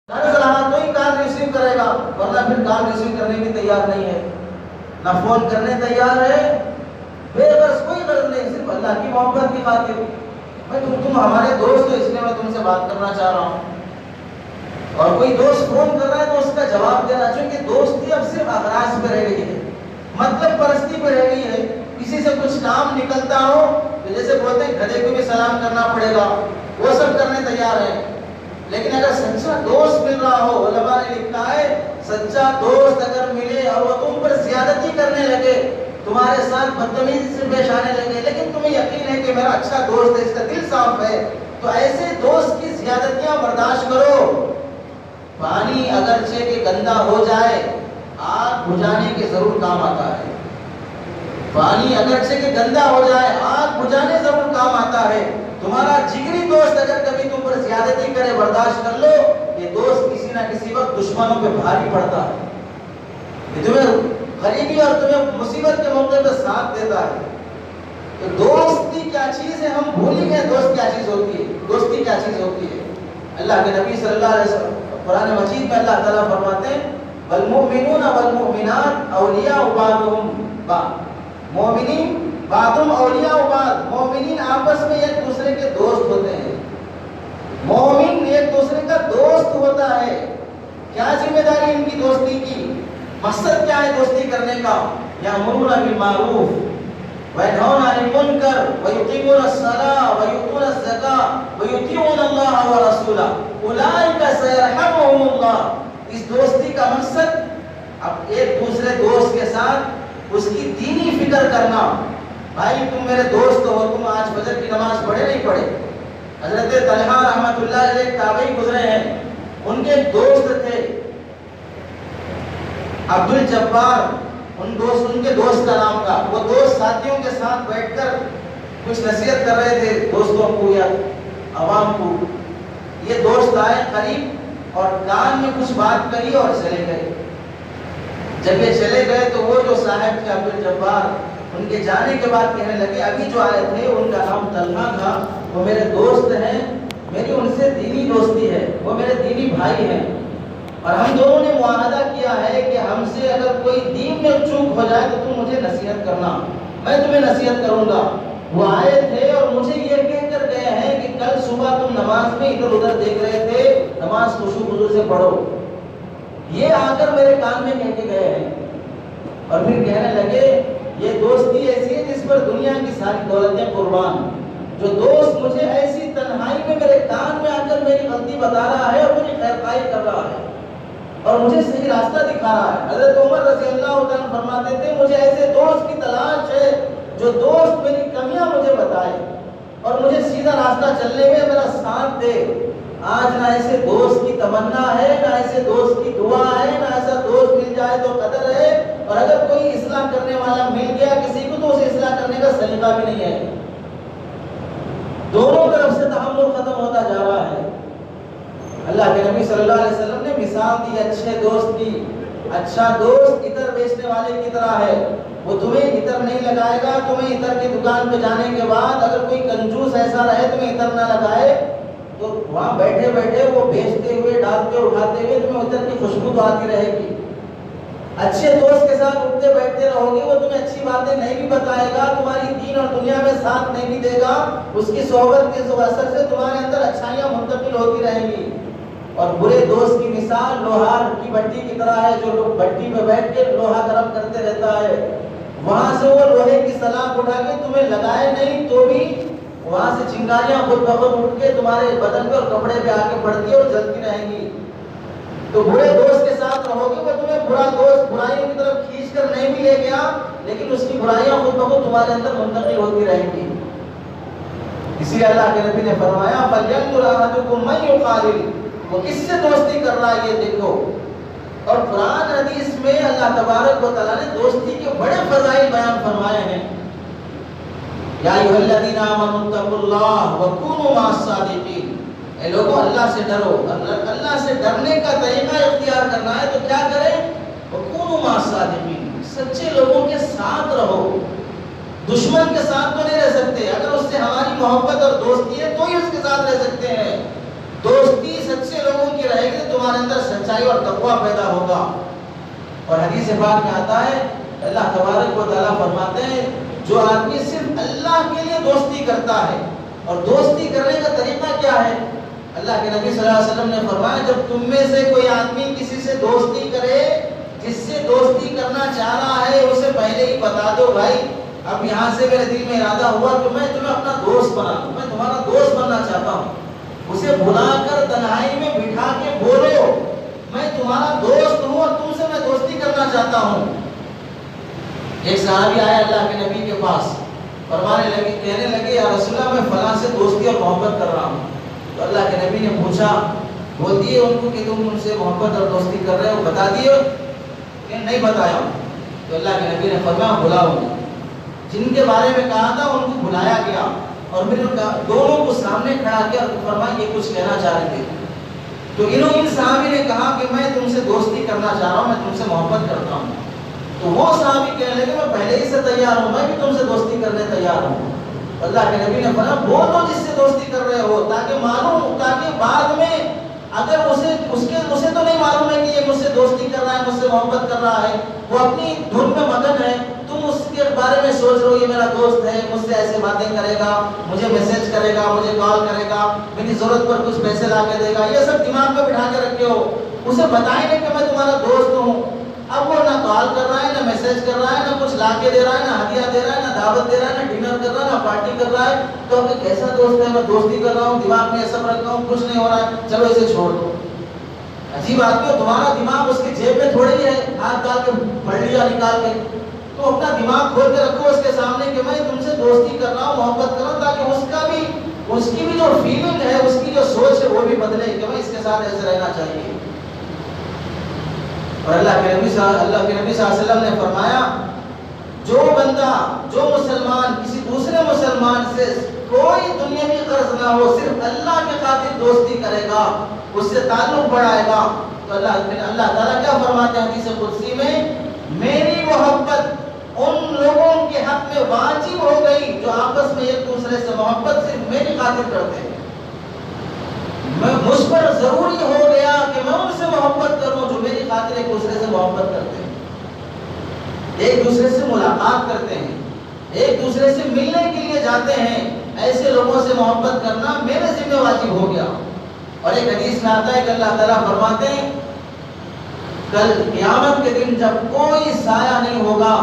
ہاں تو ہی call receive کرے گا، ورنہ پھر کال ریسیو کرنے بھی تیار نہیں ہے، نہ فون کرنے تیار ہے، بے غرض کوئی غرض نہیں، صرف اللہ کی محبت کی خاطر میں تم ہمارے دوست ہو اس لیے میں تم سے بات کرنا چاہ رہا ہوں۔ اور کوئی دوست فون کر رہا ہے تو اس کا جواب دینا، چونکہ دوستی اب صرف اغراض پہ رہ گئی ہے، مطلب پرستی پہ رہ گئی ہے۔ کسی سے کچھ کام نکلتا ہو تو جیسے بولتے ہیں گدھے کو بھی سلام کرنا پڑے گا، وہ سب کرنے تیار ہے، لیکن اگر سچا دوست مل رہا ہو، علماء نے لکھا ہے سچا دوست اگر ملے اور وہ تم پر زیادتی کرنے لگے، تمہارے ساتھ بدتمیزی سے پیش آنے لگے، لیکن تمہیں یقین ہے کہ میرا اچھا دوست ہے، اس کا دل صاف ہے، تو ایسے دوست کی زیادتیاں برداشت کرو۔ پانی اگرچہ کہ گندا ہو جائے آگ بجھانے کے ضرور کام آتا ہے، پانی اگرچہ کہ گندا ہو جائے آگ بجھانے ضرور کام آتا ہے۔ تمہارا جگری دوست اگر کبھی تم پر زیادتی کرے برداشت کر لو، یہ دوست کسی نہ کسی وقت دشمنوں پہ بھاری پڑتا ہے، یہ تمہیں غریبی اور تمہیں مصیبت کے موقع پہ ساتھ دیتا ہے۔ تو دوستی کیا چیز ہے ہم بھول ہی گئے، دوست کیا چیز ہوتی ہے، دوستی کیا چیز ہوتی ہے۔ اللہ کے نبی صلی اللہ علیہ وسلم قرآن مجید میں اللہ تعالیٰ فرماتے ہیں والمؤمنون والمؤمنات اولیاء بعضهم بعض، مومنین بعضهم اولیاء بعض، مومنین آپس میں ایک دوسرے کے دوست ہوتے ہیں، مومن ایک دوسرے کا دوست ہوتا ہے۔ کیا ذمہ داری ان کی دوستی کی، مقصد کیا ہے دوستی کرنے کا؟ یأمرون بالمعروف وینہون عن المنکر ویقیمون الصلاۃ ویؤتون الزکاۃ ویطیعون اللہ ورسولہ اولئک سیرحمهم اللہ۔ اس دوستی کا مقصد اب ایک دوسرے دوست کے ساتھ اس کی دینی فکر کرنا۔ بھائی تم میرے دوست ہو، تم آج فجر کی نماز پڑھے نہیں پڑھے؟ حضرت طلحہ رحمۃ اللہ علیہ تابعی گزرے ہیں، ان کے دوست تھے عبد الجبار، ان کے دوست کا نام تھا۔ وہ دوست ساتھیوں کے ساتھ بیٹھ کر کچھ نصیحت کر رہے تھے دوستوں کو یا عوام کو۔ یہ دوست آئے قریب اور کان میں کچھ بات کہی اور چلے گئے۔ جب یہ چلے گئے تو وہ جو صاحب تھے عبد الجبار، ان کے جانے کے بعد کہنے لگے ابھی جو آئے تھے ان کا نام طلحہ تھا، وہ میرے دوست ہیں، میری ان سے دینی دوستی ہے، وہ میرے دینی بھائی ہیں، اور ہم دونوں نے معاہدہ کیا ہے کہ ہم سے اگر کوئی دین میں چوک ہو جائے تو تم مجھے نصیحت کرنا، میں تمہیں نصیحت کروں گا۔ وہ آئے تھے اور مجھے یہ کہہ کر گئے ہیں کہ کل صبح تم نماز میں ادھر ادھر دیکھ رہے تھے، نماز خشوع خضوع سے پڑھو۔ یہ آ کر میرے کان میں کہہ کے گئے ہیں، اور پھر کہنے لگے یہ دوستی ایسی ہے جس پر دنیا کی ساری دولتیں قربان۔ جو دوست مجھے ایسی تنہائی میں میرے کان میں آ کر میری غلطی بتا رہا ہے اور مجھے خیرخواہی کر رہا ہے اور مجھے صحیح راستہ دکھا رہا ہے۔ حضرت عمر رضی اللہ عنہ فرماتے تھے مجھے ایسے دوست کی تلاش ہے جو دوست میری کمیاں مجھے بتائے اور مجھے سیدھا راستہ چلنے میں میرا ساتھ دے۔ آج نہ ایسے دوست کی تمنا ہے، نہ ایسے دوست کی دعا ہے، نہ ایسا دوست مل جائے تو قدر ہے، اور اگر کوئی اصلاح کرنے والا مل گیا کسی کو تو اسے اصلاح کرنے کا سلیقہ بھی نہیں ہے۔ دونوں طرف سے تحمل ختم ہوتا جا رہا ہے۔ اللہ کے نبی صلی اللہ علیہ وسلم نے مثال دی اچھے دوست کی۔ اچھا دوست عطر بیچنے والے کی طرح ہے، وہ تمہیں عطر نہیں لگائے گا۔ تمہیں عطر کی دکان پہ جانے کے بعد اگر کوئی کنجوس ایسا رہے تمہیں عطر نہ لگائے تو وہاں بیٹھے بیٹھے وہ بیچتے ہوئے ڈالتے اٹھاتے ہوئے تمہیں عطر کی خوشبو تو آتی رہے گی۔ اچھے دوست کے ساتھ اٹھتے بیٹھتے رہو گے، وہ تمہیں اچھی باتیں نہیں بھی بتائے گا، تمہاری دین اور دنیا میں ساتھ نہیں بھی دے گا، اس کی صحبت کے اثر سے تمہارے اندر اچھائیاں منتقل ہوتی رہیں گی۔ اور برے دوست کی مثال لوہار کی بھٹی کی طرح ہے، جو لوگ بھٹی پہ بیٹھ کے لوہا گرم کرتے رہتا ہے، وہاں سے وہ لوہے کی سلاخ اٹھا کے تمہیں لگائے نہیں تو بھی وہاں سے چنگاریاں خود بخود اٹھ کے تمہارے بدن پہ اور کپڑے پہ آ کے پڑتی اور جلتی رہیں گی۔ تو برے دوست کے ساتھ رہو گے، وہ تمہیں برا دوست برائیوں کی طرف کھینچ کر نہیں بھی لے گیا، لیکن اس کی برائیاں خود بخود تمہارے اندر منتقل ہوتی رہیں گی۔ اسی لیے اللہ کے نبی نے فرمایا فَلْيَنظُرْ أَحَدُكُم مَّن يُخَالِلُ، وہ کس سے دوستی کر رہا ہے یہ دیکھو۔ اور قرآن حدیث میں اللہ تبارک و تعالیٰ نے دوستی کے بڑے فضائل بیان فرمائے ہیں۔ یا ایھا الذین آمنوا اتقوا اللہ وکونوا مع الصادقین، اے لوگوں اللہ سے ڈرو۔ اللہ سے ڈرنے کا طریقہ اختیار کرنا ہے تو کیا کریں؟ وکونوا مع الصادقین، سچے لوگوں کے ساتھ رہو۔ دشمن کے ساتھ تو نہیں رہ سکتے، اگر اس سے ہماری محبت اور دوستی ہے تو ہی اس کے ساتھ رہ سکتے ہیں۔ دوستی سچے لوگوں کی رہے گی تو تمہارے سچائی اور تقویٰ پیدا ہوگا۔ اور حدیث پاک میں آتا ہے اللہ تبارک و تعالیٰ فرماتے ہیں جو آدمی صرف اللہ کے لیے دوستی کرتا ہے، اور دوستی کرنے کا طریقہ کیا ہے؟ اللہ کے نبی صلی اللہ علیہ وسلم نے فرمایا جب تم میں سے کوئی آدمی کسی سے دوستی کرے، جس سے دوستی کرنا چاہ رہا ہے اسے پہلے ہی بتا دو بھائی اب یہاں سے میرے دل میں ارادہ ہوا کہ میں تمہیں اپنا دوست بنا لوں، میں تمہارا دوست بننا چاہتا ہوں، اسے بلا کر تنہائی میں بٹھا کے بولو میں تمہارا دوست ہوں اور تم سے میں دوستی کرنا چاہتا ہوں۔ ایک صحابی آیا اللہ کے نبی کے پاس، فرمانے لگے، کہنے لگے یا رسول اللہ میں فلاں سے دوستی اور محبت کر رہا ہوں۔ تو اللہ کے نبی نے پوچھا، بول دیے ان کو کہ تم ان سے محبت اور دوستی کر رہے ہو؟ بتا دیے کہ نہیں بتایا؟ تو اللہ کے نبی نے فرمایا بلاؤ، جن کے بارے میں کہا تھا ان کو بلایا گیا اور پھر دونوں کو سامنے کھڑا کیا اور فرمایا یہ کچھ کہنا چاہ رہے تھے۔ تو ان صحابی نے کہا کہ میں تم سے دوستی کرنا چاہ رہا ہوں، میں تم سے محبت کرتا ہوں۔ تو وہ صحابی کہنے لگے میں پہلے ہی سے تیار ہوں، میں بھی تم سے دوستی کرنے تیار ہوں۔ اللہ کے نبی نے فرمایا وہ تو جس سے دوستی کر رہے ہو تاکہ معلوم، تاکہ بعد میں اگر اسے تو نہیں معلوم ہے کہ یہ مجھ سے دوستی کر رہا ہے، مجھ سے محبت کر رہا ہے، وہ اپنی دھن میں مگن ہے، تم اس کے بارے میں سوچ رہے ہو یہ میرا دوست ہے، مجھ سے ایسے باتیں کرے گا، مجھے میسج کرے گا، مجھے کال کرے گا، میری ضرورت پر کچھ پیسے لا کے دے گا، یہ سب دماغ میں بٹھا کے رکھے ہو، اسے بتائیں گے کہ میں تمہارا دوست ہوں۔ اب وہ نہ کال کر رہا ہے، نہ میسج کر رہا ہے، نہ کچھ لا کے دے رہا ہے، نہ ہدیہ دے رہا ہے، نہ دعوت دے رہا ہے، نہ ڈنر کر رہا ہے، نہ پارٹی کر رہا ہے، تو اب کیسا دوست ہے؟ میں دوستی کر رہا ہوں، دماغ میں یہ سب رکھا ہوں، کچھ نہیں ہو رہا ہے، چلو اسے چھوڑ دو۔ عجیب آدمی ہو، تمہارا دماغ اس کی جیب میں تھوڑی ہے ہاتھ ڈال کے پڑھ لیا نکال کے، تو اپنا دماغ کھول کے رکھو اس کے سامنے کہ میں تم سے دوستی کر رہا ہوں، محبت کر رہا ہوں، تاکہ اس کی بھی جو فیلنگ ہے، اس کی جو سوچ ہے وہ بھی بدلے کہ میں اس کے ساتھ ایسے رہنا چاہیے۔ اور اللہ کے نبی صلی اللہ علیہ وسلم نے فرمایا جو بندہ، جو مسلمان کسی دوسرے مسلمان سے کوئی دنیاوی غرض نہ ہو، صرف اللہ کے خاطر دوستی کرے گا، اس سے تعلق بڑھائے گا، تو اللہ تعالیٰ کیا فرماتے ہیں حدیث قدسی میں، میری محبت ان لوگوں کے حق میں واجب ہو گئی جو آپس میں ایک دوسرے سے محبت صرف میری خاطر کرتے ہیں۔ مجھ پر ضروری ہو گیا کہ میں ان سے محبت کروں جو میری خاطر ایک دوسرے سے محبت کرتے ہیں، ایک دوسرے سے ملاقات کرتے ہیں، ایک دوسرے سے ملنے کے لیے جاتے ہیں، ایسے لوگوں سے محبت کرنا میرے ذمہ واجب ہو گیا۔ اور ایک حدیث میں آتا ہے کہ اللہ تعالیٰ فرماتے ہیں کل قیامت کے دن جب کوئی سایہ نہیں ہوگا،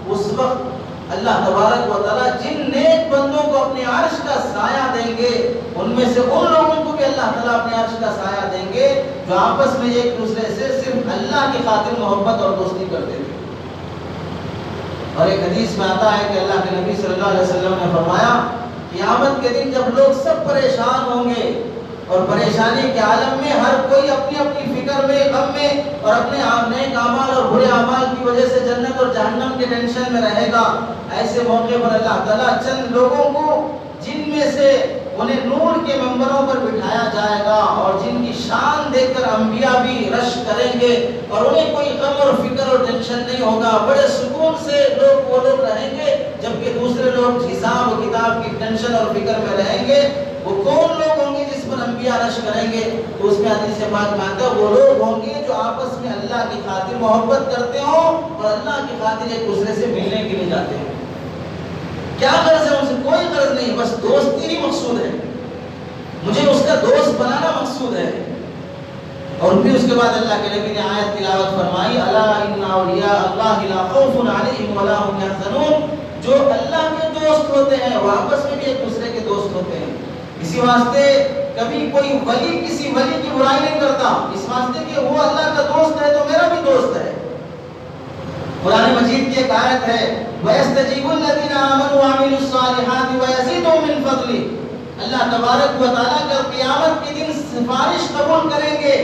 اس وقت اللہ تبارک و تعالیٰ جن نیک بندوں کو اپنے عرش کا سایہ دیں گے، ان میں سے ان لوگوں کو بھی اللہ تعالیٰ اپنے عرش کا سایہ دیں گے جو آپس میں ایک دوسرے سے صرف اللہ کی خاطر محبت اور دوستی کرتے تھے۔ اور ایک حدیث میں آتا ہے کہ اللہ کے نبی صلی اللہ علیہ وسلم نے فرمایا قیامت کے دن جب لوگ سب پریشان ہوں گے اور پریشانی کے عالم میں ہر کوئی اپنی اپنی فکر میں، غم میں اور اپنے نیک اعمال اور برے اعمال کی وجہ سے جنت اور جہنم کے ٹینشن میں رہے گا، ایسے موقع پر اللہ تعالیٰ چند لوگوں کو جن میں سے انہیں نور کے ممبروں پر بٹھایا جائے گا اور جن کی شان دیکھ کر انبیاء بھی رش کریں گے اور انہیں کوئی غم اور فکر اور ٹینشن نہیں ہوگا، بڑے سکون سے وہ لوگ رہیں گے، جبکہ دوسرے لوگ حساب و کتاب کی ٹینشن اور فکر میں رہیں گے۔ وہ کون لوگ ہوں گے جس پر انبیاء رش کریں گے؟ تو اس میں حدیث پاک میں آتا ہے وہ لوگ ہوں گے جو آپس میں اللہ کی خاطر محبت کرتے ہوں اور اللہ کی خاطر ایک دوسرے سے ملنے کے لیے جاتے ہیں۔ کیا غرض ہے ان سے؟ کوئی غرض نہیں، بس دوستی ہی مقصود ہے، مجھے اس کا دوست بنانا مقصود ہے۔ اور پھر اس کے بعد اللہ کے نبی نے آیت تلاوت فرمائی الا ان اولیاء اللہ لا خوف علیہم ولا هم يحزنون، جو اللہ کے دوست ہوتے ہیں وہ آپس میں بھی ایک دوسرے کے دوست ہوتے ہیں۔ اسی واسطے کبھی کوئی ولی کسی ولی کی برائی نہیں کرتا، اس واسطے کہ وہ اللہ کا دوست ہے تو میرا بھی دوست ہے۔ قرآن مجید کی ایک آیت ہے وَيَسْتَجِيبُ الَّذِينَ آمَنُوا وَعَمِلُوا الصَّالِحَاتِ وَيَزِيدُهُم مِّن فَضْلِهِ، اللہ تبارک و تعالیٰ کا قیامت کے دن سفارش قبول کریں گے،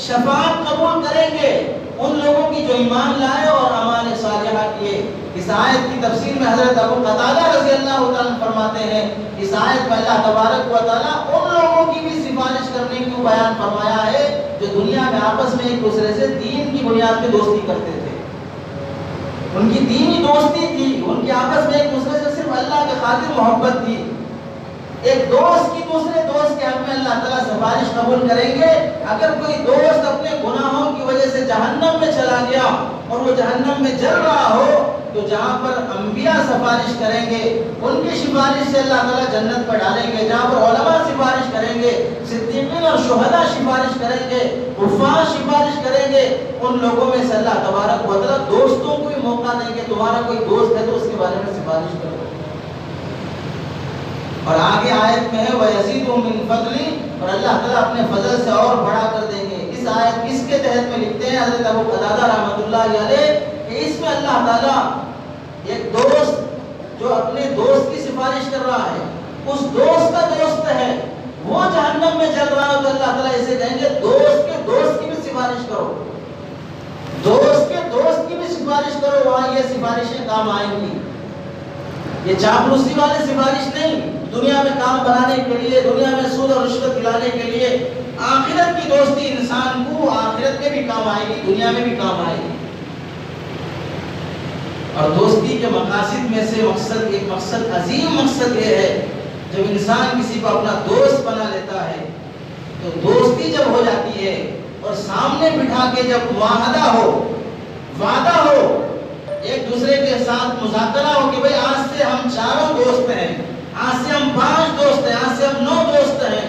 شفاعت قبول کریں گے ان لوگوں کی جو ایمان لائے اور اعمال صالحہ کیے۔ اس آیت کی تفسیر میں حضرت ابو قتادہ رضی اللہ تعالیٰ فرماتے ہیں اس آیت میں اللہ تبارک و تعالیٰ ان لوگوں کی بھی سفارش کرنے کی بیان فرمایا ہے جو دنیا میں آپس میں ایک دوسرے سے دین کی بنیاد پہ دوستی کرتے تھے، ان کی دینی دوستی تھی، ان کی آپس میں ایک دوسرے سے صرف اللہ کے خاطر محبت تھی۔ ایک دوست کی دوسرے دوست کے حق میں اللہ تعالیٰ سفارش قبول کریں گے۔ اگر کوئی دوست اپنے گناہوں کی چلا گیا اور وہ جہنم میں جل رہا ہو، تو جہاں پر انبیاء سفارش کریں گے ان کی سفارش سے اللہ تعالیٰ جنت پر ڈالیں گے، جہاں پر علماء سفارش کریں گے، صدیقین اور شہداء سفارش کریں گے، حفاظ سفارش کریں گے، ان لوگوں میں سے اللہ تبارک و تعالیٰ دوستوں کو بھی موقع دیں گے، تمہارا کوئی دوست ہے تو اس کے بارے میں سفارش کرو۔ اور آگے آیت میں ہے وَيَزِيدُهُم مِّن فَضْلِهِ، اور اللہ تعالیٰ اپنے فضل سے اور بڑھا کر دیں گے۔ اس آیت کس کے تحت میں لکھتے ہیں حضرت ابو قتادہ رحمۃ اللہ علیہ کہ اس میں اللہ تعالیٰ ایک دوست جو اپنے دوست کی سفارش کر رہا ہے، اس دوست کا دوست ہے، وہ جہنم میں جل رہا ہے، تو اللہ تعالیٰ اسے کہیں گے دوست کے دوست کی بھی سفارش کرو، دوست کے دوست کی بھی سفارش کرو، وہاں یہ سفارشیں کام آئیں گی۔ یہ چاپلوسی والے سفارش نہیں، دنیا میں کام بنانے کے لیے، دنیا میں سود اور رشوت دلانے کے لیے۔ آخرت کی دوستی انسان کو آخرت میں بھی کام آئے گی، دنیا میں بھی کام آئے گی۔ اور دوستی کے مقاصد میں سے ایک مقصد عظیم مقصد یہ ہے، جب انسان کسی کو اپنا دوست بنا لیتا ہے تو دوستی جب ہو جاتی ہے اور سامنے بٹھا کے جب معاہدہ ہو، وعدہ ہو، ایک دوسرے کے ساتھ مذاکرہ ہو کہ بھئی آج سے ہم 4 دوست ہیں، آج سے ہم 5 دوست ہیں، آج سے ہم 9 دوست ہیں۔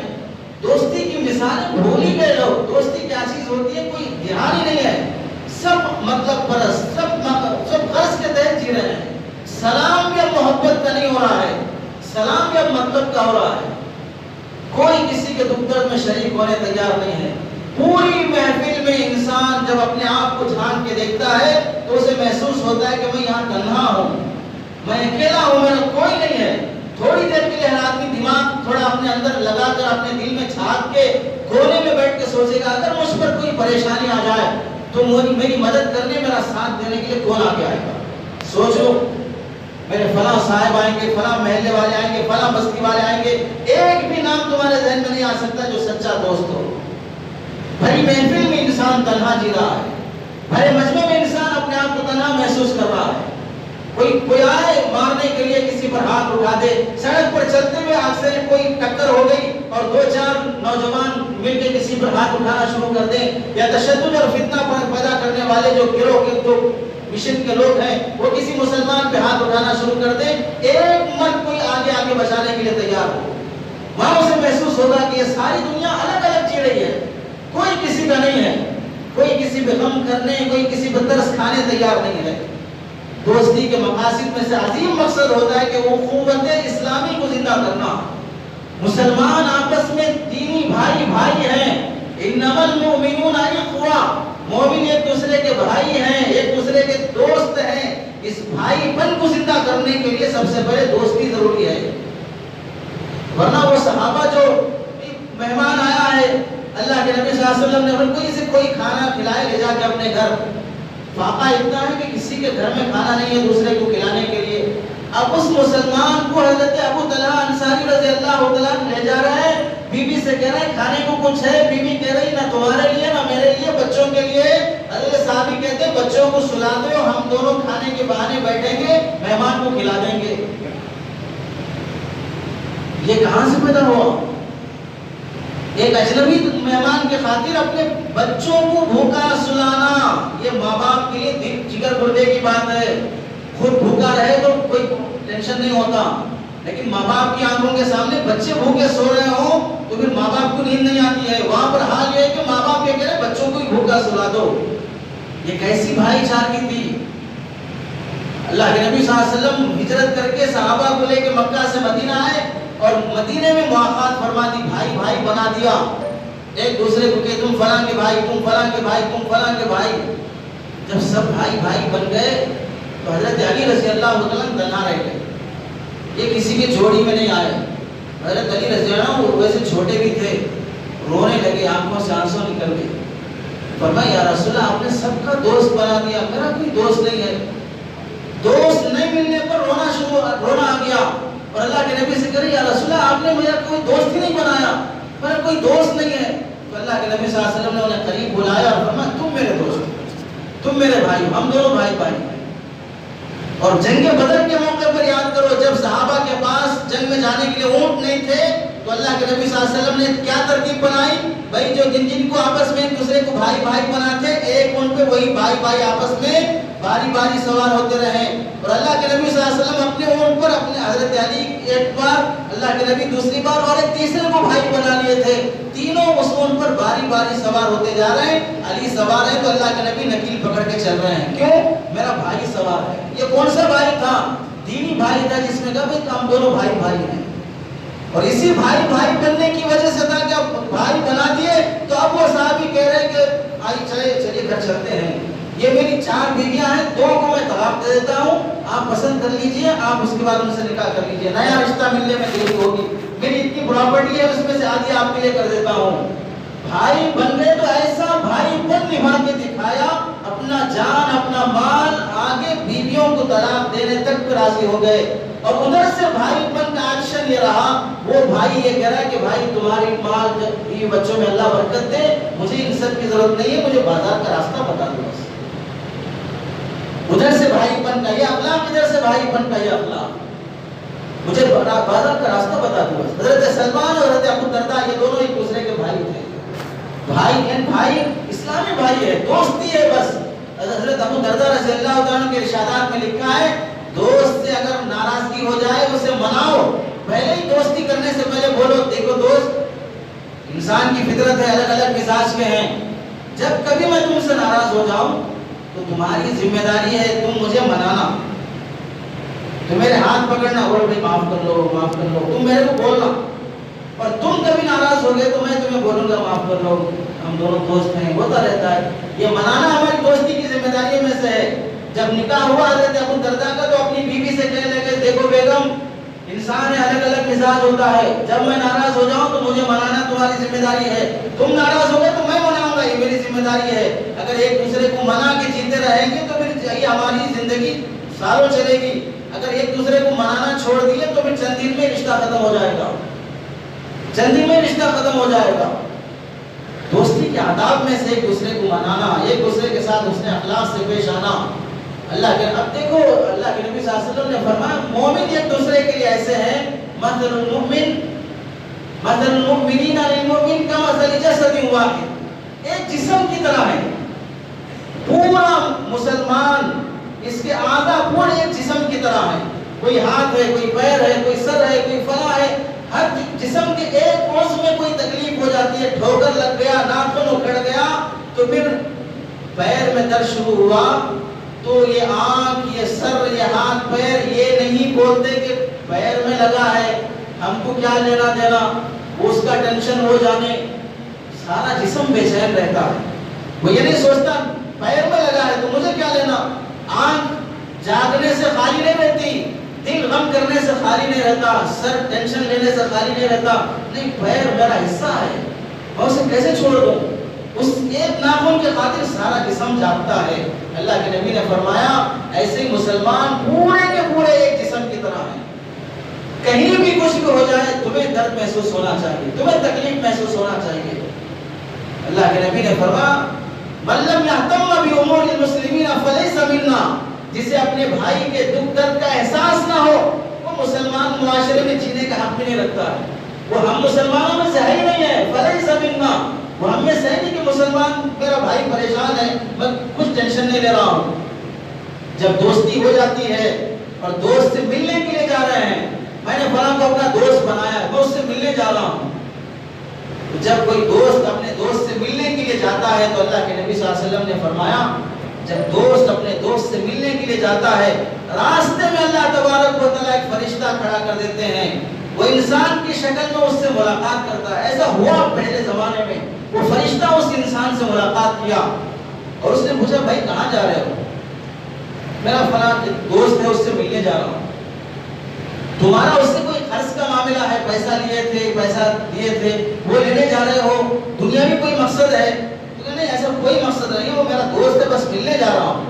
دوستی کی مثالیں بھول ہی گئے لوگ۔ دوستی کیا چیز ہوتی ہے؟ کوئی دھیان ہی نہیں ہے، سب مطلب پرست، سب غرض کے تحت جی رہے ہیں۔ سلام بھی اب محبت کا نہیں ہو رہا ہے، سلام بھی اب مطلب کا ہو رہا ہے۔ کوئی کسی کے دکھ درد میں شریک ہونے تیار نہیں ہے۔ پوری محفل میں انسان جب اپنے آپ کو جھانک کے دیکھتا ہے تو اسے محسوس ہوتا ہے کہ میں یہاں تنہا ہوں، میں اکیلا ہوں، میرا کوئی نہیں ہے۔ تھوڑی دیر کے لیے ہر آدمی دماغ تھوڑا اپنے اندر لگا کر اپنے دل میں جھانک کے کونے میں بیٹھ کے سوچے گا اگر مجھ پر کوئی پریشانی آ جائے تو میری مدد کرنے، میرا ساتھ دینے کے لیے کون آگے آئے گا؟ سوچو، میرے فلاں صاحب آئیں گے، فلاں محلے والے آئیں گے، فلاں بستی والے آئیں گے، ایک بھی نام تمہارے ذہن میں نہیں آ سکتا جو سچا دوست ہو۔ بھری محفل میں انسان تنہا جی رہا ہے، بھرے مجمع میں انسان اپنے آپ کو تنہا محسوس کر رہا ہے۔ کوئی آئے مارنے کے لیے کسی پر ہاتھ اٹھا دے، سڑک پر چلتے ہوئے آپ سے کوئی ٹکر ہو گئی اور 2-4 نوجوان مل کے کسی پر ہاتھ اٹھانا شروع کر دیں، یا تشدد اور فتنہ پیدا کرنے والے جو گروہ کے جو مشن کے لوگ ہیں وہ کسی مسلمان پہ ہاتھ اٹھانا شروع کر دیں، ایک مرد کوئی آگے بچانے کے لیے تیار ہو، وہاں اسے محسوس ہوگا کہ یہ ساری دنیا الگ الگ جی رہی ہے، کوئی کسی کا نہیں ہے، کوئی کسی پہ غم کرنے، کوئی کسی پہ ترس کھانے تیار نہیں ہے۔ دوستی کے مقاصد میں سے عظیم مقصد ہوتا ہے کہ وہ قوت اسلامی کو زندہ کرنا۔ مسلمان آپس میں دینی بھائی ہیں، انما المؤمنون اخوہ، مومن ایک دوسرے کے بھائی ہیں، ایک دوسرے کے دوست ہیں۔ اس بھائی پن کو زندہ کرنے کے لیے سب سے پہلے دوستی ضروری ہے، ورنہ وہ صحابہ جو مہمان آیا ہے اللہ کے نبی صلی اللہ علیہ وسلم نے ان کو اسے کوئی کھانا کھلائے لے جا کے اپنے گھر، واقعہ اتنا ہے کہ کسی کے گھر میں کھانا نہیں ہے دوسرے کو کھلانے کے لیے، اب اس مسلمان کو حضرت ابو طلحہ انصاری رضی اللہ تعالیٰ لے جا رہے ہیں، بیوی سے کہہ رہے ہیں کھانے کو کچھ ہے، بیوی کہہ رہی نہ تمہارے لیے نہ میرے لیے، بچوں کے لیے۔ حضرت صحابی کہتے ہیں بچوں کو سلا دو، ہم دونوں کھانے کے بہانے بیٹھیں گے، مہمان کو کھلا دیں گے۔ یہ کہاں سے پیدا ہوا؟ ایک اجنبی مہمان کے خاطر اپنے بچوں کو بھوکا سلانا، یہ ماں باپ کے لیے دل جگر گردے کی بات ہے۔ خود بھوکا رہے تو کوئی ٹینشن نہیں ہوتا، لیکن ماں باپ کی آنکھوں کے سامنے بچے بھوکے سو رہے ہوں تو پھر ماں باپ کو نیند نہیں آتی ہے۔ وہاں پر حال یہ ہے کہ ماں باپ یہ کہہ رہے بچوں کو ہی بھوکا سلا دو۔ یہ کیسی بھائی چارگی تھی؟ اللہ کے نبی صلی اللہ علیہ وسلم ہجرت کر کے صحابہ کو لے کے مکہ سے مدینہ آئے اور مدینے میں مواقعات فرما دی، بھائی بنا دیا ایک دوسرے کو کہ تم فلاں کے بھائی، تم فلاں کے بھائی، تم فلاں کے بھائی۔ جب سب بھائی بن گئے تو حضرت علی رضی اللہ عنہ تنہا رہ گئے، یہ کسی کے جوڑی میں نہیں آئے۔ حضرت علی رضی اللہ عنہ ویسے چھوٹے بھی تھے، رونے لگے، آنکھوں سے آنسو نکل گئے، فرمایا یا رسول اللہ آپ نے سب کا دوست بنا دیا، میرا کوئی دوست نہیں ہے۔ دوست نہیں ملنے پر رونا آ گیا اور اللہ کے نبی سے کہے یا رسول اللہ آپ نے میرا کوئی دوست ہی نہیں بنایا، میرا کوئی دوست نہیں ہے۔ تو اللہ کے نبی صلی اللہ علیہ وسلم نے انہیں قریب بلایا اور فرمایا تم میرے دوست، تم میرے بھائی، ہم دونوں بھائی۔ اور جنگ بدر کے موقع پر یاد کرو، جب صحابہ کے پاس جنگ میں جانے کے لیے اونٹ نہیں تھے تو اللہ کے نبی صلی اللہ علیہ وسلم نے کیا ترتیب بنائی؟ بھائی جو جن کو آپس میں ایک دوسرے کو بھائی بناتے، ایک اونٹ پہ وہی بھائی بھائی آپس میں باری باری سوار ہوتے رہیں. اور اللہ کے نبی صلی اللہ علیہ وسلم اپنے اونٹ پر اپنے حضرت علی ایک بار، اللہ کے نبی دوسری بار اور ایک تیسرے کو بھائی بنا لیے تھے. تینوں اس اونٹ پر باری باری سوار ہوتے جا رہے ہیں. علی سوار ہے تو اللہ کے نبی نکیل پکڑ کے چل رہے ہیں. کیوں؟ میرا بھائی سوار ہے. یہ کون سا بھائی تھا؟ دینی بھائی تھا جس میں کہا ہم دونوں بھائی بھائی ہیں. اور اسی بھائی بھائی بننے کی وجہ سے تھا کہ بھائی بنا دیے تو اب وہ صحابی کہہ رہے کہ آئی چلیے گھر چلتے ہیں. یہ میری 4 بیویاں ہیں، 2 کو میں طلاق دے دیتا ہوں، آپ پسند کر لیجئے، آپ اس کے بعد ان سے نکاح کر لیجئے، نیا رشتہ ملنے میں دیری ہوگی، میری اتنی پراپرٹی ہے اس میں سے آدھی آپ کے لیے کر دیتا ہوں. بھائی بن گئے تو ایسا بھائی پن نبھا کے دکھایا، اپنا جان اپنا مال آگے بیویوں کو طلاق دینے تک پہ راضی ہو گئے. اور ادھر سے بھائی پن کا ایکشن یہ رہا، وہ بھائی یہ کہہ رہا ہے کہ بھائی تمہاری مال بیوی بچوں میں اللہ برکت دے، مجھے ان سب کی ضرورت نہیں ہے، مجھے بازار کا راستہ بتا دو بس. ادھر سے بھائی پن کا یہ اخلاق، ادھر سے بھائی پن کا یہ اخلاق، مجھے بازار کا راستہ بتا دو بس. حضرت سلمان اور حضرت ابو الدرداء یہ دونوں ایک دوسرے کے بھائی تھے. بھائی اسلامی بھائی ہے، دوستی ہے بس. حضرت ابو الدرداء رضی اللہ عنہ کے ارشادات میں لکھا ہے دوست سے اگر ناراضگی ہو جائے اسے مناؤ. پہلے ہی دوستی کرنے سے پہلے بولو دیکھو دوست، انسان کی فطرت ہے، الگ الگ مزاج کے ہیں، جب کبھی میں تم سے ناراض ہو جاؤں تو تمہاری ذمہ داری ہے تم مجھے منانا، تو میرے ہاتھ پکڑنا، بول بھائی معاف کر لو معاف کر لو، تم میرے کو بولنا. اور تم کبھی ناراض ہو گئے تو میں تمہیں بولوں گا معاف کر لو، ہم دونوں دوست ہیں، ہوتا رہتا ہے. یہ منانا ہماری دوستی کی ذمہ داریوں میں سے ہے. جب نکاح ہوا حضرت ابو الدرداء کا تو اپنی بیوی سے کہنے لگے دیکھو بیگم، انسان ہے، الگ الگ مزاج ہوتا ہے، جب میں ناراض ہو جاؤں تو مجھے منانا تمہاری ذمہ داری ہے، تم ناراض ہو گئے تو میں مناؤں گا، یہ میری ذمہ داری ہے. اگر ایک دوسرے کو منا کے جیتے رہیں گے تو پھر یہ ہماری زندگی سالوں چلے گی. اگر ایک دوسرے کو منانا چھوڑ دیے تو پھر چند دن میں رشتہ ختم ہو جائے گا، چند دن میں رشتہ ختم ہو جائے گا. دوستی کے آداب میں سے ایک دوسرے کو منانا، ایک دوسرے کے ساتھ حسن اخلاق سے پیش آنا. اللہ کے اب دیکھو اللہ کے نبی صلی اللہ علیہ وسلم نے فرمایا مومن ایک دوسرے کے لیے ایسے ہیں، مثل المؤمنین للمؤمن کمثل جسد واحد، ایک جسم کی طرح ہے. پورا مسلمان اس کے اعضاء پورے ایک جسم کی طرح ہے. کوئی ہاتھ ہے، کوئی پیر ہے، کوئی سر ہے، کوئی فلاں ہے. ہر جسم کے ایک عضو میں کوئی تکلیف ہو جاتی ہے، ٹھوکر لگ گیا، ناخن اکھڑ گیا تو پھر پیر میں درد شروع ہوا تو یہ آنکھ، یہ سر، یہ ہاتھ، پیر یہ نہیں بولتے کہ پیر میں لگا ہے ہم کو کیا لینا دینا، اس کا ٹینشن ہو جانے سارا جسم بے چین رہتا ہے. وہ یہ نہیں سوچتا پیر میں لگا ہے تو مجھے کیا لینا. آنکھ جاگنے سے خالی نہیں رہتی، دل غم کرنے سے خالی نہیں رہتا، سر ٹینشن لینے سے خالی نہیں رہتا. نہیں، پیر میرا حصہ ہے، میں اسے کیسے چھوڑ دوں. اس ایک ناخن کے خاطر سارا جسم جاگتا ہے. اللہ کے نبی نے فرمایا ایسے مسلمان پورے کے پورے ایک جسم کی طرح ہیں. کہیں بھی کچھ بھی ہو جائے تمہیں درد محسوس ہونا چاہیے، تمہیں تکلیف محسوس ہونا چاہیے. اللہ کے نبی نے فرمایا من لم يهتم بامور المسلمین فليس منا، جسے اپنے بھائی کے دکھ درد کا احساس نہ ہو وہ مسلمان معاشرے میں جینے کا حق بھی نہیں رکھتا ہے. وہ ہم مسلمانوں میں سے ہے ہی نہیں ہے. فليس منا، وہ ہم میں سے نہیں کہ مسلمان میرا بھائی پریشان ہے میں کچھ ٹینشن نہیں لے رہا ہوں. جب دوستی ہو جاتی ہے اور دوست سے ملنے کے لیے جا رہے ہیں، میں نے فلاں کو اپنا دوست بنایا، میں اس سے ملنے جا رہا ہوں. جب کوئی دوست اپنے دوست سے ملنے کے لیے جاتا ہے تو اللہ کے نبی صلی اللہ علیہ وسلم نے فرمایا جب دوست اپنے دوست سے ملنے کے لیے جاتا ہے راستے میں اللہ تبارک و تعالیٰ ایک فرشتہ کھڑا کر دیتے ہیں، وہ انسان کی شکل میں اس سے ملاقات کرتا ہے. ایسا ہوا پہلے زمانے میں، وہ فرشتہ اس انسان سے ملاقات کیا اور اس نے پوچھا بھائی کہاں جا رہے ہو. میرا فلاں دوست ہے اس سے ملنے جا رہا ہوں. تمہارا اس سے کوئی قرض کا معاملہ ہے، پیسہ لیے تھے وہ لینے جا رہے ہو، دنیاوی کوئی مقصد ہے؟ تو نہیں، ایسا کوئی مقصد نہیں، وہ میرا دوست ہے بس ملنے جا رہا ہوں،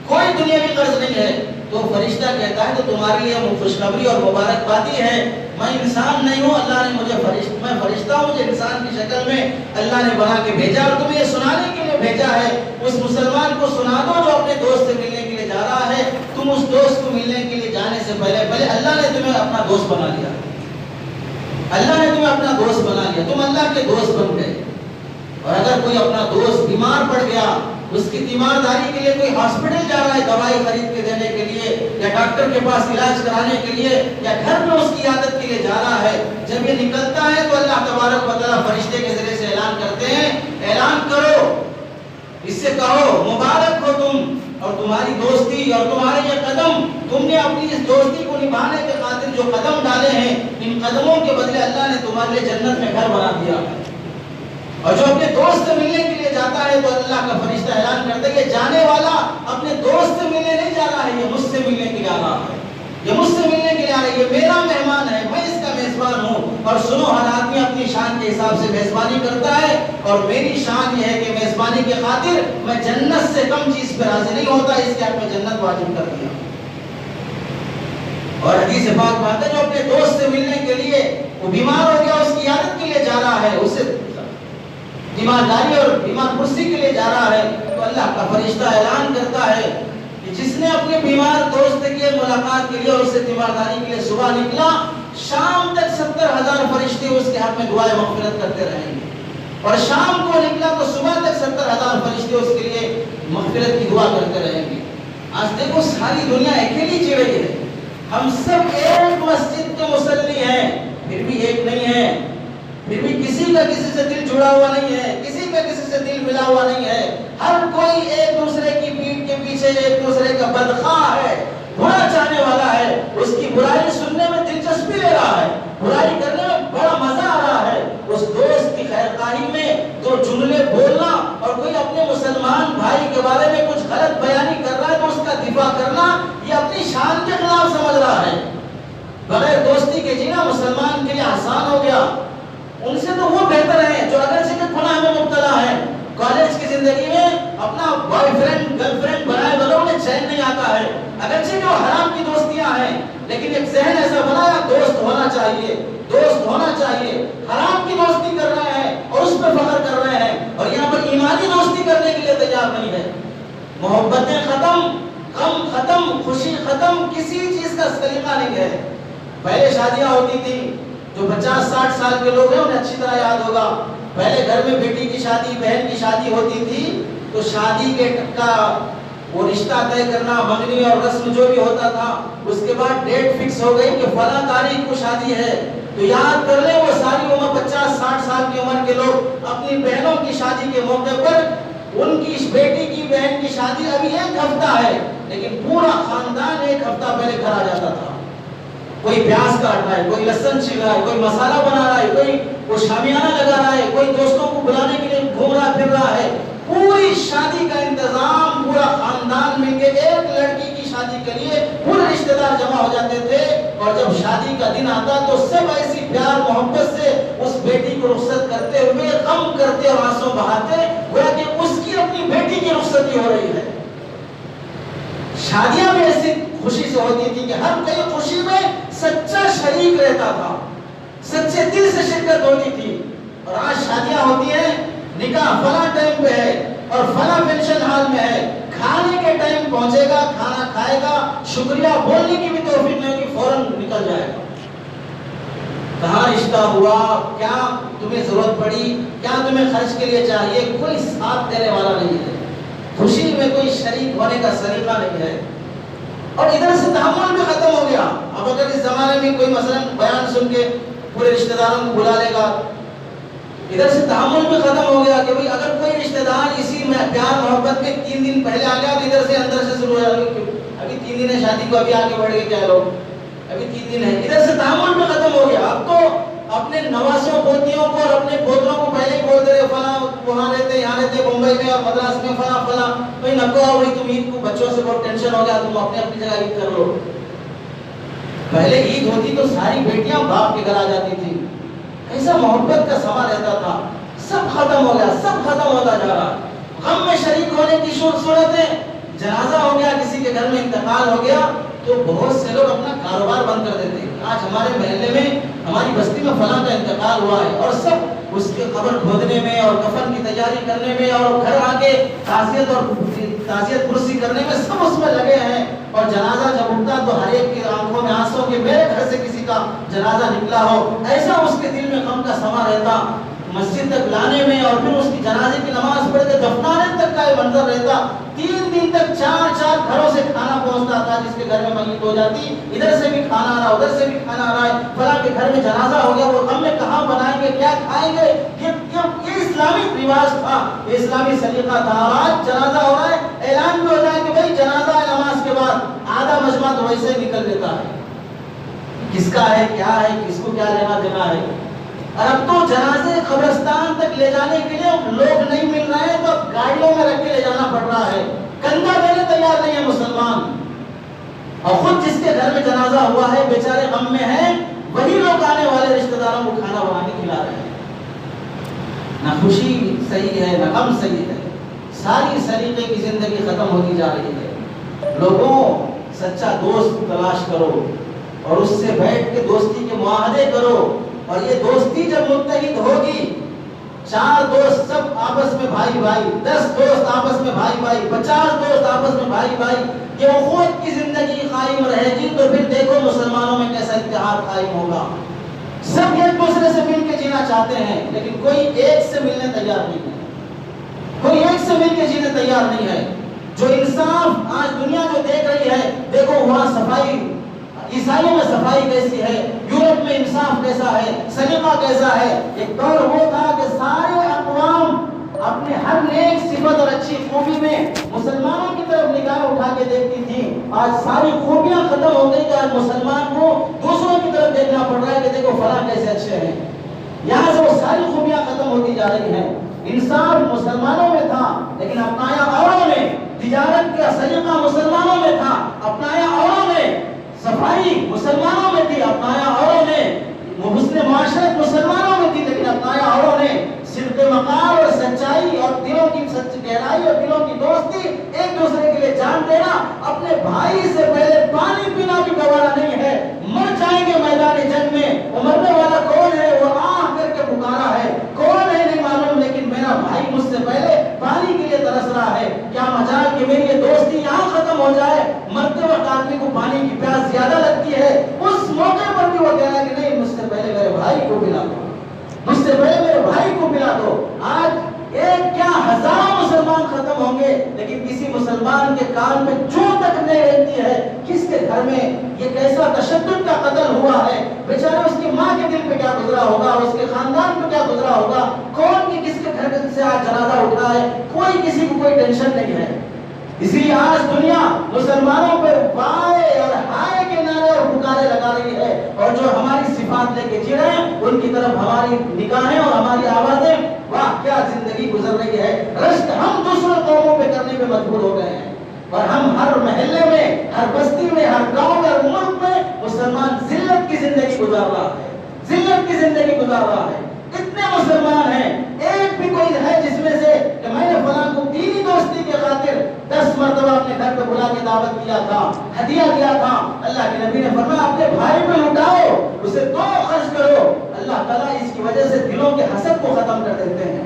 کوئی دنیاوی قرض نہیں ہے. تو فرشتہ کہتا ہے تو تمہارے لیے خوشخبری اور مبارکبادی ہے، میں انسان نہیں ہوں، اللہ نے مجھے میں فرشتہ ہوں، مجھے انسان کی شکل میں اللہ نے بنا کے بھیجا اور تمہیں یہ سنانے کے لیے بھیجا ہے. اس مسلمان کو سنا دو جو اپنے دوست سے ملنے کے لیے جا رہا ہے، تم اس دوست کو ملنے کے لیے جانے سے پہلے اللہ نے تمہیں اپنا دوست بنا لیا، اللہ نے تمہیں اپنا دوست بنا لیا، تم اللہ کے دوست بن گئے. اور اگر کوئی اپنا دوست بیمار پڑ گیا، اس کی تیمارداری کے لیے کوئی ہاسپٹل جا رہا ہے دوائی خرید کے دینے کے لیے یا ڈاکٹر کے پاس علاج کرانے کے لیے یا گھر میں اس کی عیادت کے لیے جا رہا ہے، جب یہ نکلتا ہے تو اللہ تبارک و تعالیٰ فرشتے کے ذریعے سے اعلان کرتے ہیں، اعلان کرو، اس سے کہو مبارک ہو تم اور تمہاری دوستی اور تمہارے یہ قدم، تم نے اپنی اس دوستی کو نبھانے کے خاطر جو قدم ڈالے ہیں، ان قدموں کے بدلے اللہ نے تمہارے لیے جنت میں گھر بنا دیا ہے۔ اور جو اپنے دوست سے ملنے کے لیے جاتا ہے تو اللہ کا فرشتہ اعلان کرتا ہے کہ جانے والا اپنے دوست سے ملنے نہیں جا رہا ہے، یہ مجھ سے ملنے کے لیے آ رہا ہے، یہ مجھ سے ملنے کے لیے آ رہا ہے، یہ میرا مہمان ہے، میں اس کا میزبان ہوں۔ اور سنو، ہر آدمی اپنی شان کے حساب سے میزبانی کرتا ہے، اور میری شان یہ ہے کہ میزبانی کی خاطر میں جنت سے کم چیز پہ راضی نہیں ہوتا، اس کے حق میں جنت واجب کر دیا۔ اور حدیث پاک میں آتا ہے جو اپنے دوست سے ملنے کے لیے وہ بیمار ہو گیا، اس کی عیادت کے لیے جا رہا ہے، اسے بیمارداری اور بیمار پرسی کے لیے جا رہا ہے، تو اللہ کا فرشتہ اعلان کرتا ہے کہ جس نے اپنے بیمار دوست کی ملاقات کے لیے اور اس سے بیمارداری کے لیے صبح نکلا، شام تک 70,000 فرشتے اس کے حق میں دعائے مغفرت کرتے رہیں گے، اور شام کو نکلا تو صبح تک 70,000 فرشتے اس کے لیے مغفرت کی دعا کرتے رہیں گے۔ آج دیکھو ساری دنیا اکیلی جی رہی ہے، ہم سب ایک مسجد کے مصلی ہیں، پھر بھی ایک نہیں ہے، پھر بھی کسی کا کسی سے دل جڑا ہوا نہیں ہے، کسی کا کسی سے دل ملا ہوا نہیں ہے، ہر کوئی ایک دوسرے کی پیٹھ کے پیچھے ایک دوسرے کا بدخواہ ہے، برا چاہنے والا ہے، اس کی برائی سننے میں دلچسپی لے رہا ہے، برائی کرنے میں بڑا مزہ آ رہا ہے، اس دوست کی خیرخواہی میں دو جملے بولنا اور کوئی اپنے مسلمان بھائی کے بارے میں کچھ غلط بیانی کر رہا ہے تو اس کا دفاع کرنا یہ اپنی شان کے خلاف سمجھ رہا ہے۔ بغیر دوستی کے جینا مسلمان کے لیے آسان ہو گیا، ان سے تو وہ بہتر ہیں جو اگرچہ کہ گناہ میں مبتلا ہے، کالج کی زندگی میں اپنا بوائے فرینڈ گرل فرینڈ بنائے بغیر انہیں چین نہیں آتا ہے، اگرچہ کہ وہ حرام کی دوستیاں ہیں، لیکن ایک ذہن ایسا بنایا دوست ہونا چاہیے، دوست ہونا چاہیے، حرام کی دوستی کر رہے ہیں اور اس پہ فخر کر رہے ہیں، اور یہاں پر ایمانی دوستی کرنے کے لیے تیار نہیں ہے۔ محبتیں ختم، غم ختم، خوشی ختم، کسی چیز کا سلیقہ نہیں ہے۔ پہلے شادیاں ہوتی تھی، جو 50-60 سال کے لوگ ہیں انہیں اچھی طرح یاد ہوگا، پہلے گھر میں بیٹی کی شادی بہن کی شادی ہوتی تھی تو شادی کے کا وہ رشتہ طے کرنا، منگنی اور رسم جو بھی ہوتا تھا، اس کے بعد ڈیٹ فکس ہو گئی کہ فلاں تاریخ کو شادی ہے، تو یاد کر لیں وہ ساری عمر 50-60 سال کی عمر کے لوگ اپنی بہنوں کی شادی کے موقع پر ان کی بیٹی کی بہن کی شادی ابھی 1 ہفتہ ہے، لیکن پورا خاندان 1 ہفتہ پہلے گھر آ جاتا تھا، کوئی پیاز کاٹ رہا ہے، کوئی لہسن چھیل رہا ہے، کوئی مسالہ بنا رہا ہے، کوئی وہ شامیانہ لگا رہا ہے، کوئی دوستوں کو بلانے کے لیے گھوم رہا پھر رہا ہے، پوری شادی کا انتظام پورا خاندان مل کے ایک لڑکی کی شادی کے لیے پورے رشتہ دار جمع ہو جاتے تھے، اور جب شادی کا دن آتا تو سب ایسی پیار محبت سے اس بیٹی کو رخصت کرتے ہوئے غم کرتے اور آنسو بہاتے گویا کہ اس کی اپنی بیٹی کی رخصتی ہو رہی ہے۔ شادیاں بھی ایسی خوشی سے ہوتی تھی کہ ہر کوئی خوشی میں سچا شریک رہتا تھا، سچے دل سے شرکت ہوتی تھی، اور آج شادیاں ہوتی ہیں، نکاح فلاں ٹائم پہ ہے اور فلاں فنکشن ہال میں ہے، کھانے کے ٹائم پہنچے گا، کھانا کھائے گا، شکریہ بولنے کی بھی توفیق نہیں ہوگی، فوراً نکل جائے گا۔ کہاں رشتہ ہوا، کیا تمہیں ضرورت پڑی، کیا تمہیں خرچ کے لیے چاہیے، کوئی ساتھ دینے والا نہیں ہے، خوشی میں کوئی شریک ہونے کا سلیقہ نہیں ہے، اور ادھر سے تحمل بھی ختم ہو گیا۔ اب اگر اس زمانے میں کوئی مثلا بیان سن کے پورے رشتہ داروں کو بلا لے گا، ادھر سے تحمل بھی ختم ہو گیا کہ بھئی اگر کوئی رشتہ دار اسی میں پیار محبت میں 3 دن پہلے آ گیا تو ادھر سے اندر سے شروع ہو جائے گا، ابھی 3 دن ہے شادی کو، ابھی آگے بڑھ گئے کیا لوگ، ابھی 3 دن ہے، ادھر سے تحمل بھی ختم ہو گیا۔ اب تو اپنے نواسوں پوتیوں کو اور اپنے پوتروں کو پہلے ہی بول دے رہے فلاں وہاں رہتے یہاں رہتے بمبئی میں اور مدراس میں فلاں فلاں، بھائی نکو آؤ، تم عید کو بچوں سے بہت ٹینشن ہو گیا، تم اپنے اپنی جگہ عید کر لو۔ پہلے عید ہوتی تو ساری بیٹیاں باپ کے گھر آ جاتی تھی، ایسا محبت کا سما رہتا تھا، سب ختم ہو گیا، سب ختم ہوتا جا رہا۔ غم میں شریک ہونے کی صورتیں، جنازہ ہو گیا، کسی کے گھر میں انتقال ہو گیا تو بہت سے لوگ اپنا کاروبار بند کر دیتے ہیں۔ آج ہمارے محلے میں ہماری بستی میں فلاں کا انتقال ہوا ہے، اور سب اس کی قبر کھودنے میں اور کفن کی تیاری کرنے میں اور گھر آ کے تعزیت پرسی کرنے میں سب اس میں لگے ہیں، اور جنازہ جب اٹھتا تو ہر ایک کی آنکھوں میں آنسو کہ میرے گھر سے کسی کا جنازہ نکلا ہو، ایسا اس کے دل میں غم کا سما رہتا۔ مسجد تک لانے میں اور پھر اس کی جنازے کی نماز پڑھ کے دفنانے تک کا منظر رہتا، 3 دن تک 4 گھروں سے کھانا پہنچتا تھا، جس کے گھر میں میت ہو جاتی ادھر سے بھی کھانا آ رہا ادھر سے بھی کھانا آ رہا ہے، فلاں کے گھر میں جنازہ ہو گیا، وہ ہم میں کہاں بنائیں گے، کیا کھائیں گے، یہ اسلامی رواج تھا، یہ اسلامی سلیقہ تھا۔ آج جنازہ ہو رہا ہے، اعلان بھی ہو جائے کہ بھائی جنازہ ہے نماز کے بعد، آدھا مجمع تو ویسے ہی نکل دیتا ہے، کس کا ہے کیا ہے، کس کو کیا لینا دینا ہے۔ اور اب تو جنازے قبرستان تک لے جانے کے لیے لوگ نہیں مل رہے ہیں، تو گاڑیوں میں رکھ کے لے جانا پڑ رہا ہے، کندھا دینے تیار نہیں ہے مسلمان۔ اور خود جس کے گھر میں جنازہ ہوا ہے بیچارے غم میں ہیں، وہی لوگ آنے والے رشتہ داروں کو کھانا بنا کے کھلا رہے ہیں۔ نہ خوشی صحیح ہے نہ غم صحیح ہے، ساری سلیقے کی زندگی ختم ہوتی جا رہی ہے۔ لوگوں، سچا دوست تلاش کرو اور اس سے بیٹھ کے دوستی کے معاہدے کرو، اور یہ دوستی جب متحد ہوگی، 4 دوست سب آپس میں بھائی بھائی، 10 دوست آپس میں بھائی بھائی، 50 دوست آپس میں بھائی بھائی، یہ اخوت کی زندگی قائم رہے گی، تو پھر دیکھو مسلمانوں میں کیسا اتحاد قائم ہوگا۔ سب ایک دوسرے سے مل کے جینا چاہتے ہیں، لیکن کوئی ایک سے ملنے تیار نہیں ہے، کوئی ایک سے مل کے جینے تیار نہیں ہے۔ جو انصاف آج دنیا جو دیکھ رہی ہے، دیکھو وہاں صفائی، عیسائیوں میں صفائی کیسی ہے، یورپ میں انصاف کیسا ہے، سلیقہ کیسا ہے۔ ایک دور وہ تھا کہ سارے اقوام اپنے ہر نیک صفت اور اچھی خوبی میں مسلمانوں کی طرف نگاہ اٹھا کے دیکھتی تھی۔ آج ساری خوبیاں ختم ہو گئی کہ آج مسلمان کو دوسروں کی طرف دیکھنا پڑ رہا ہے کہ دیکھو فلاں کیسے اچھے ہیں، یہاں سے وہ ساری خوبیاں ختم ہوتی جا رہی ہیں۔ انصاف مسلمانوں میں تھا لیکن اپنایا اوروں نے، تجارت کا سلیقہ مسلمانوں میں تھا اپنایا اوروں نے، صفائی مسلمانوں میں تھی اپنایا اوروں نے، حسن معاشرت مسلمانوں میں تھی لیکن اپنایا اوروں نے۔ صدق مقال اور سچائی اور دلوں کی سچ گہرائی اور دلوں کی دوستی، ایک دوسرے کے لیے جان دینا، اپنے بھائی سے پہلے پانی پینا بھی گوارا نہیں ہے۔ مر جائیں گے میدان جنگ میں، وہ مرنے والا کون ہے، وہ آہ کر کے پکارا ہے، کون ہے نہیں معلوم، لیکن میرا بھائی مجھ سے پہلے پانی کے لیے ترس رہا ہے۔ کیا مجال کہ میری یہ دوستی یہاں ختم ہو جائے، مرتے وقت آدمی کو پانی کی پیاس زیادہ لگتی ہے، اس موقع پر بھی وہ کہہ رہا ہے کہ نہیں، مجھ سے پہلے میرے بھائی کو پلا دو، مجھ سے پہلے میرے بھائی کو پلا دو۔ آج ایک کیا ہزاروں مسلمان ختم ہوں گے، لیکن کسی مسلمان کے کان میں جو تک نہیں رہتی ہے کس کے گھر میں یہ کیسا تشدد کا قتل ہوا ہے، بیچارے اس کی ماں کے دل پہ کیا گزرا ہوگا، اس کے خاندان پہ کیا گزرا ہوگا، کون کی کس کے گھر سے آج جنازہ اٹھا ہے، کوئی کسی کو کوئی ٹینشن نہیں ہے۔ اسی لیے آج دنیا مسلمانوں پر وائے اور ہائے کے نعرے اور پکارے لگا رہی ہے، اور جو ہماری صفات لے کے جی رہے ہیں ان کی طرف ہماری نگاہیں اور ہماری آوازیں، واہ کیا زندگی گزر رہی ہے، رشک ہم دوسرے قوموں پہ کرنے پہ مجبور ہو گئے ہیں، اور ہم ہر محلے میں، ہر بستی میں، ہر گاؤں میں، ہر ملک میں مسلمان ذلت کی زندگی گزار رہا ہے، ذلت کی زندگی گزار رہا ہے۔ اتنے مسلمان ہیں، ایک بھی کوئی ہے جس میں سے کہ میں نے فلاں کو دینی دوستی کے خاطر 10 مرتبہ اپنے گھر پہ بلا کے دعوت کیا تھا، ہدیہ دیا تھا۔ اللہ کے نبی نے فرمایا اپنے بھائی پہ لٹاؤ، اسے 2 خرچ کرو، اللہ تعالیٰ اس کی وجہ سے دلوں کے حسد کو ختم کر دیتے ہیں،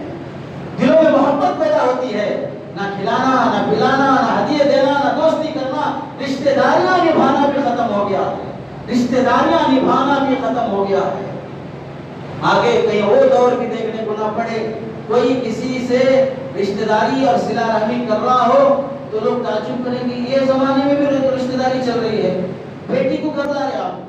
دلوں میں محبت پیدا ہوتی ہے۔ نہ کھلانا، نہ پلانا، نہ ہدیے دینا، نہ دوستی کرنا، رشتہ داریاں نبھانا بھی ختم ہو گیا ہے، رشتہ داریاں نبھانا بھی ختم ہو گیا ہے۔ آگے کہیں اور دور بھی دیکھنے کو نہ پڑے، کوئی کسی سے رشتہ داری اور صلہ رحمی کر رہا ہو تو لوگ تعجب کریں گے، یہ زمانے میں بھی رشتہ داری چل رہی ہے، بیٹی کو کر رہا ہے آپ